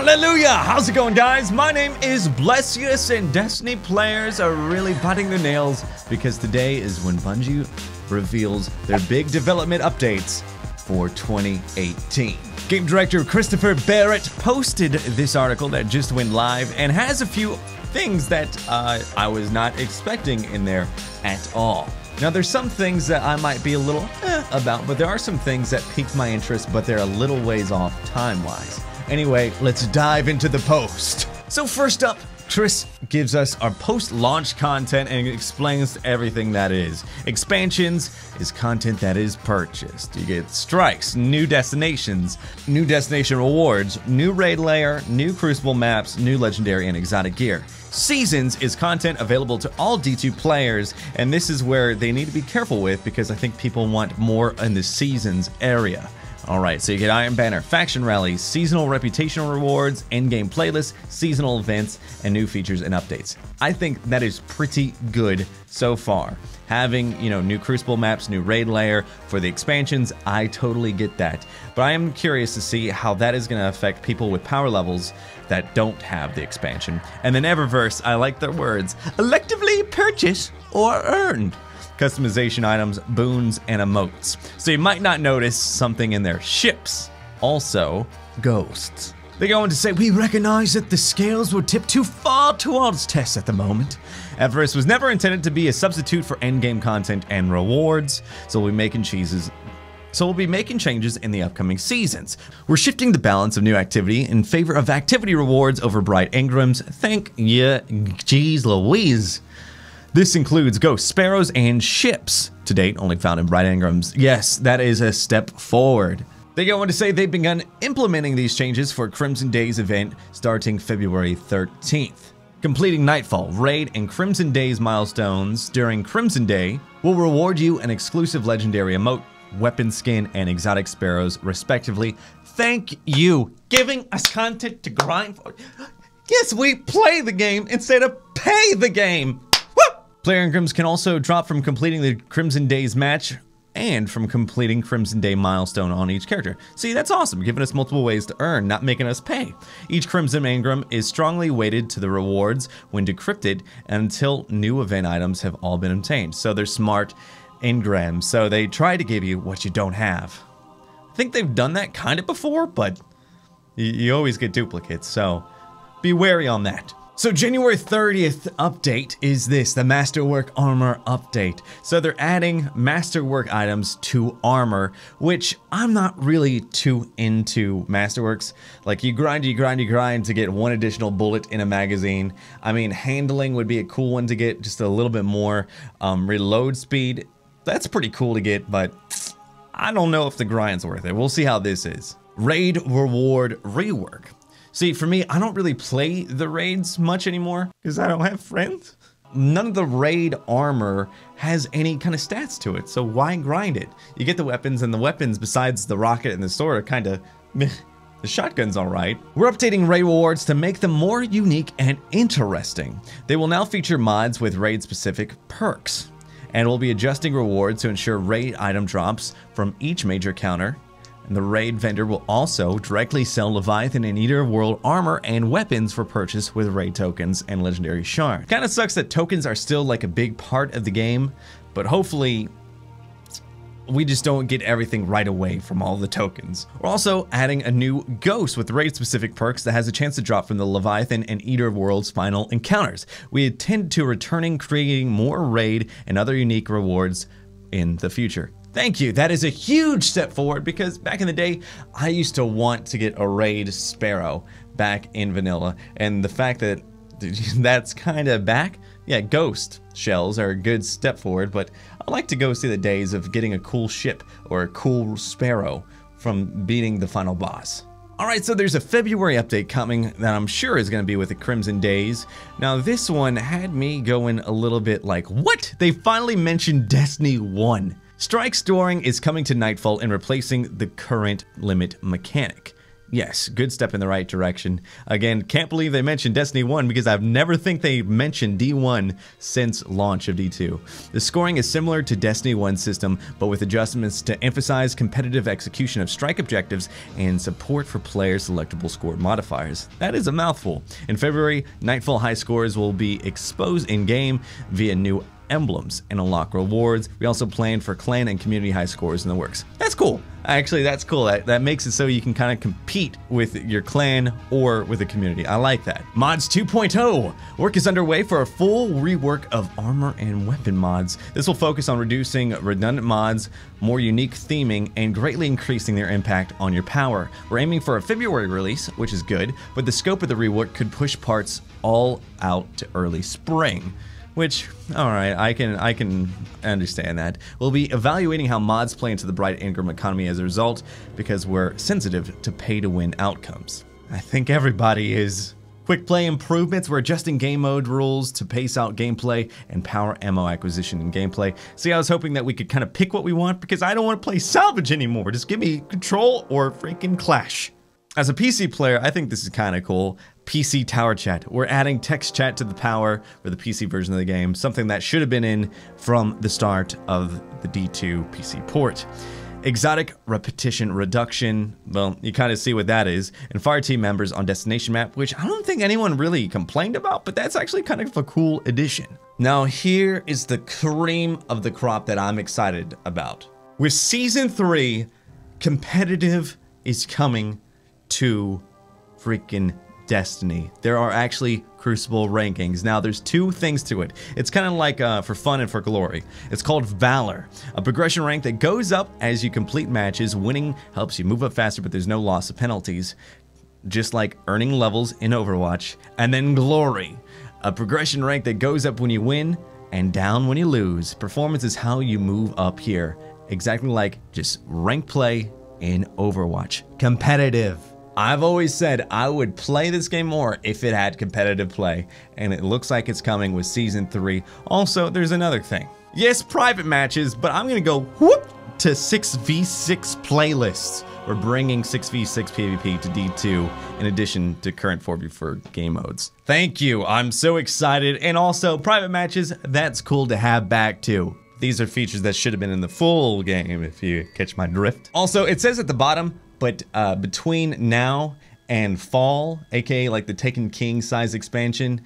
Hallelujah! How's it going, guys? My name is Blessious, and Destiny players are really biting their nails because today is when Bungie reveals their big development updates for 2018. Game director Christopher Barrett posted this article that just went live and has a few things that I was not expecting in there at all. Now, there's some things that I might be a little about, but there are some things that piqued my interest, but they're a little ways off time-wise. Anyway, let's dive into the post. So first up, Chris gives us our post-launch content and explains everything that is. Expansions is content that is purchased. You get strikes, new destinations, new destination rewards, new raid layer, new crucible maps, new legendary and exotic gear. Seasons is content available to all D2 players, and this is where they need to be careful with because I think people want more in the seasons area. Alright, so you get Iron Banner, faction rallies, seasonal reputational rewards, endgame playlists, seasonal events, and new features and updates. I think that is pretty good so far. Having, new Crucible maps, new raid layer for the expansions, I totally get that. But I am curious to see how that is going to affect people with power levels that don't have the expansion. And then Eververse, I like their words, electively purchase or earned. Customization items, boons, and emotes. So you might not notice something in their ships. Also, ghosts. They go on to say, we recognize that the scales will tip too far towards tests at the moment. Eververse was never intended to be a substitute for endgame content and rewards, so we'll be making changes in the upcoming seasons. We're shifting the balance of new activity in favor of activity rewards over bright engrams. Thank ya, geez Louise. This includes ghosts, sparrows, and ships. To date, only found in bright engrams. Yes, that is a step forward. They go on to say they've begun implementing these changes for Crimson Days event starting February 13th. Completing Nightfall, Raid, and Crimson Days milestones during Crimson Day will reward you an exclusive legendary emote, weapon skin, and exotic sparrows, respectively. Thank you, giving us content to grind for. Yes, we play the game instead of pay the game. Player engrams can also drop from completing the Crimson Days match and from completing Crimson Day milestone on each character. See, that's awesome, giving us multiple ways to earn, not making us pay. Each Crimson engram is strongly weighted to the rewards when decrypted until new event items have all been obtained. So they're smart engrams, so they try to give you what you don't have. I think they've done that kind of before, but you always get duplicates, so be wary on that. So January 30th update is this, the Masterwork Armor update. So they're adding Masterwork items to armor, which I'm not really too into Masterworks. Like you grind to get one additional bullet in a magazine. I mean, handling would be a cool one to get, just a little bit more. Reload speed, that's pretty cool to get, but I don't know if the grind's worth it. We'll see how this is. Raid reward rework. See, for me, I don't really play the raids much anymore because I don't have friends. None of the raid armor has any kind of stats to it, so why grind it? You get the weapons, and the weapons besides the rocket and the sword are kind of meh. The shotgun's alright. We're updating raid rewards to make them more unique and interesting. They will now feature mods with raid-specific perks, and we'll be adjusting rewards to ensure raid item drops from each major counter. And the raid vendor will also directly sell Leviathan and Eater World armor and weapons for purchase with raid tokens and legendary shards. Kinda sucks that tokens are still like a big part of the game, but hopefully we just don't get everything right away from all the tokens. We're also adding a new ghost with raid-specific perks that has a chance to drop from the Leviathan and Eater World's final encounters. We intend to returning creating more raid and other unique rewards in the future. Thank you, that is a huge step forward because back in the day, I used to want to get a raid Sparrow back in vanilla, and the fact that that's kind of back, yeah, ghost shells are a good step forward, but I like to go see the days of getting a cool ship or a cool Sparrow from beating the final boss. Alright, so there's a February update coming that I'm sure is going to be with the Crimson Days. Now this one had me going a little bit like, what? They finally mentioned Destiny 1. Strike storing is coming to Nightfall and replacing the current limit mechanic. Yes, good step in the right direction. Again, can't believe they mentioned Destiny 1 because I've never think they mentioned D1 since launch of D2. The scoring is similar to Destiny 1's system, but with adjustments to emphasize competitive execution of strike objectives and support for player selectable score modifiers. That is a mouthful. In February, Nightfall high scores will be exposed in-game via new emblems and unlock rewards. We also plan for clan and community high scores in the works. That's cool. Actually, that's cool. That makes it so you can kind of compete with your clan or with the community. I like that. Mods 2.0. Work is underway for a full rework of armor and weapon mods. This will focus on reducing redundant mods, more unique theming, and greatly increasing their impact on your power. We're aiming for a February release, which is good, but the scope of the rework could push parts all out to early spring. Which, alright, I can understand that. We'll be evaluating how mods play into the Bright Ingram economy as a result, because we're sensitive to pay-to-win outcomes. I think everybody is. Quick play improvements, we're adjusting game mode rules to pace out gameplay and power ammo acquisition in gameplay. See, I was hoping that we could kind of pick what we want, because I don't want to play salvage anymore. Just give me control or freaking clash. As a PC player, I think this is kind of cool. PC Tower Chat. We're adding text chat to the power for the PC version of the game, something that should have been in from the start of the D2 PC port. Exotic repetition reduction, well, you kind of see what that is, and fire team members on destination map, which I don't think anyone really complained about, but that's actually kind of a cool addition. Now here is the cream of the crop that I'm excited about. With Season 3, competitive is coming to freaking Destiny. There are actually Crucible rankings. Now, there's two things to it. It's kind of like for fun and for glory. It's called Valor, a progression rank that goes up as you complete matches. Winning helps you move up faster, but there's no loss of penalties, just like earning levels in Overwatch. And then Glory, a progression rank that goes up when you win and down when you lose. Performance is how you move up here, exactly like just rank play in Overwatch. Competitive. I've always said I would play this game more if it had competitive play, and it looks like it's coming with Season 3. Also, there's another thing. Yes, private matches, but I'm gonna go whoop to 6v6 playlists. We're bringing 6v6 PvP to D2 in addition to current 4v4 game modes. Thank you, I'm so excited. And also, private matches, that's cool to have back too. These are features that should have been in the full game, if you catch my drift. Also, it says at the bottom, but between now and fall, aka like the Taken King size expansion,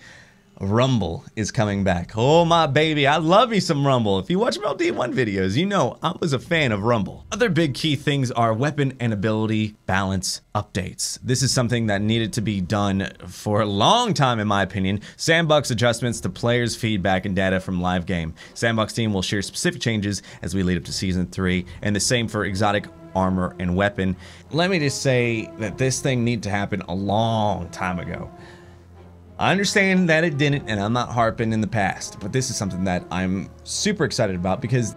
Rumble is coming back. Oh my baby, I love me some Rumble. If you watch my D1 videos, you know I was a fan of Rumble. Other big key things are weapon and ability balance updates. This is something that needed to be done for a long time in my opinion. Sandbox adjustments to players' feedback and data from live game. Sandbox team will share specific changes as we lead up to Season 3, and the same for exotic armor and weapon. Let me just say that this thing needed to happen a long time ago. I understand that it didn't, and I'm not harping in the past, but this is something that I'm super excited about, because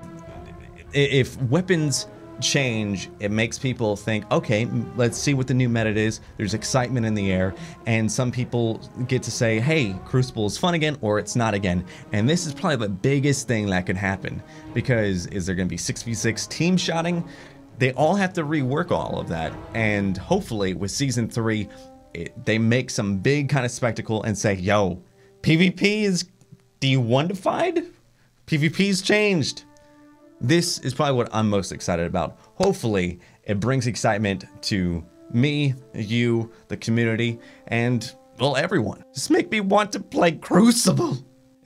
if weapons change, it makes people think, okay, let's see what the new meta is. There's excitement in the air, and some people get to say, hey, Crucible is fun again, or it's not again. And this is probably the biggest thing that could happen, because is there going to be 6v6 team shotting? They all have to rework all of that, and hopefully with Season 3, they make some big kind of spectacle and say, yo, PvP is D1-ified? PvP's changed. This is probably what I'm most excited about. Hopefully, it brings excitement to me, you, the community, and, well, everyone. Just make me want to play Crucible.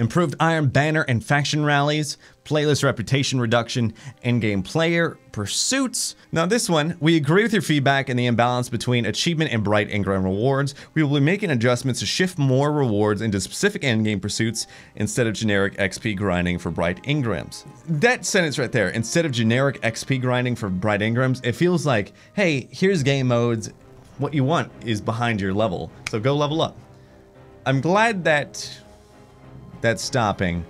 Improved Iron Banner and faction rallies, playlist reputation reduction, in-game player pursuits. Now this one, we agree with your feedback and the imbalance between achievement and Bright Ingram rewards. We will be making adjustments to shift more rewards into specific in-game pursuits instead of generic XP grinding for Bright Ingrams. That sentence right there, instead of generic XP grinding for Bright Ingrams, it feels like, hey, here's game modes. What you want is behind your level, so go level up. I'm glad that that's stopping,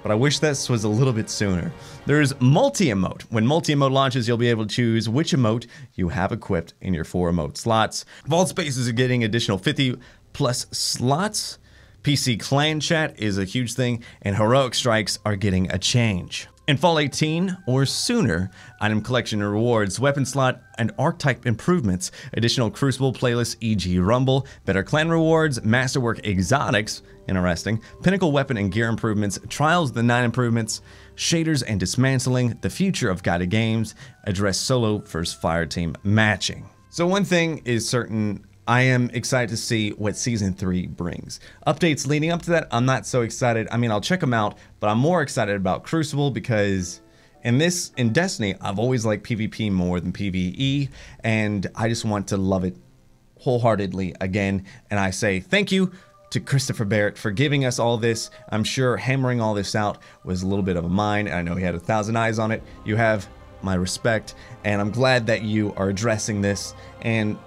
but I wish this was a little bit sooner. There's multi-emote. When multi-emote launches, you'll be able to choose which emote you have equipped in your 4 emote slots. Vault spaces are getting additional 50 plus slots. PC clan chat is a huge thing, and heroic strikes are getting a change. In Fall 18 or sooner, item collection and rewards, weapon slot and archetype improvements, additional Crucible playlists e.g. Rumble, better clan rewards, masterwork exotics, interesting, pinnacle weapon and gear improvements, trials the 9 improvements, shaders and dismantling, the future of guided games, address solo versus fireteam matching. So one thing is certain, I am excited to see what Season 3 brings. Updates leading up to that, I'm not so excited. I mean, I'll check them out, but I'm more excited about Crucible because in Destiny, I've always liked PvP more than PvE, and I just want to love it wholeheartedly again. And I say thank you to Christopher Barrett for giving us all this. I'm sure hammering all this out was a little bit of a mine. I know he had 1,000 eyes on it. You have my respect, and I'm glad that you are addressing this, and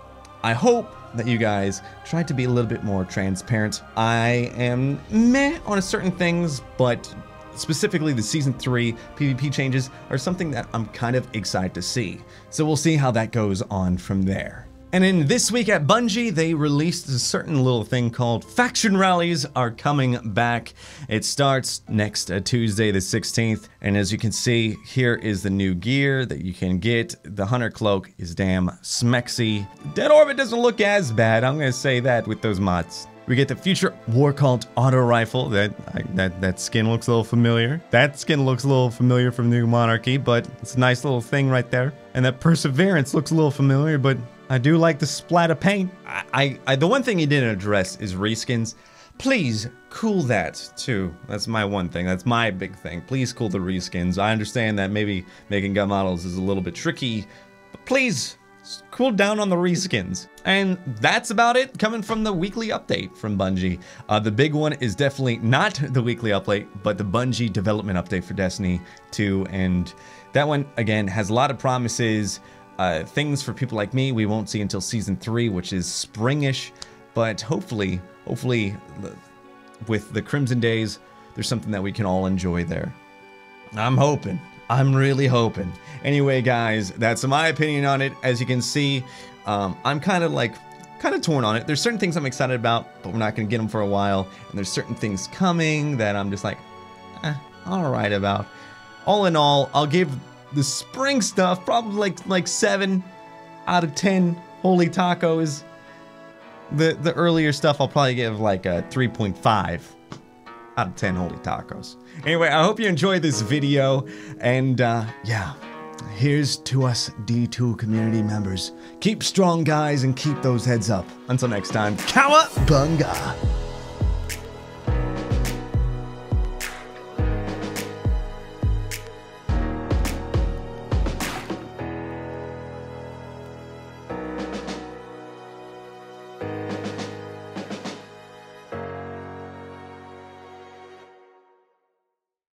I hope that you guys try to be a little bit more transparent. I am meh on certain things, but specifically the Season 3 PvP changes are something that I'm kind of excited to see. So we'll see how that goes on from there. And in this week at Bungie, they released a certain little thing called Faction Rallies are coming back. It starts next Tuesday the 16th. And as you can see, here is the new gear that you can get. The Hunter Cloak is damn smexy. Dead Orbit doesn't look as bad, I'm gonna say that with those mods. We get the Future War Cult Auto Rifle. That skin looks a little familiar. That skin looks a little familiar from New Monarchy, but it's a nice little thing right there. And that Perseverance looks a little familiar, but I do like the splat of paint. The one thing he didn't address is reskins. Please cool that too. That's my one thing. That's my big thing. Please cool the reskins. I understand that maybe making gun models is a little bit tricky, but please cool down on the reskins. And that's about it coming from the weekly update from Bungie. The big one is definitely not the weekly update, but the Bungie Development Update for Destiny 2. And that one, again, has a lot of promises. Things for people like me we won't see until Season 3, which is springish, but hopefully with the Crimson Days, there's something that we can all enjoy there. I'm hoping. I'm really hoping. Anyway, guys, that's my opinion on it. As you can see, I'm kind of torn on it. There's certain things I'm excited about, but we're not going to get them for a while. And there's certain things coming that I'm just like, all right about. All in all, I'll give the spring stuff probably like 7 out of 10 holy tacos. The earlier stuff I'll probably give like a 3.5 out of 10 holy tacos. Anyway, I hope you enjoyed this video, and yeah, here's to us D2 community members. Keep strong, guys, and keep those heads up. Until next time, Cowabunga!